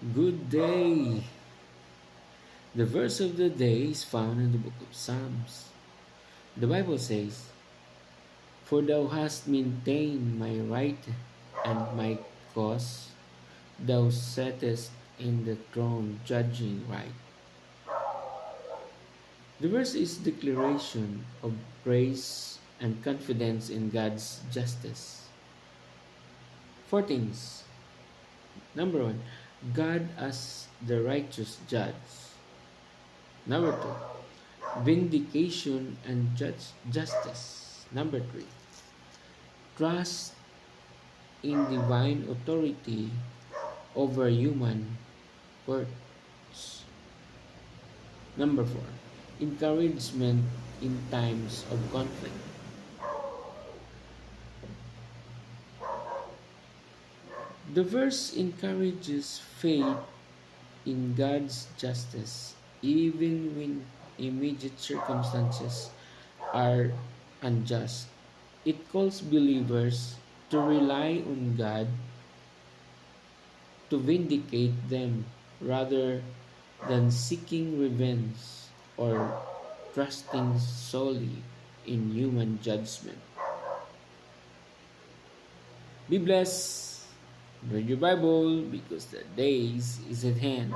Good day! The verse of the day is found in the book of Psalms. The Bible says, "For thou hast maintained my right and my cause. Thou settest in the throne judging right." The verse is declaration of praise and confidence in God's justice. Four things. Number one, God as the righteous judge. Number two, vindication and justice. Number three, trust in divine authority over human courts. Number four, encouragement in times of conflict. The verse encourages faith in God's justice even when immediate circumstances are unjust. It calls believers to rely on God to vindicate them rather than seeking revenge or trusting solely in human judgment. Be blessed. Read your Bible because the days is at hand.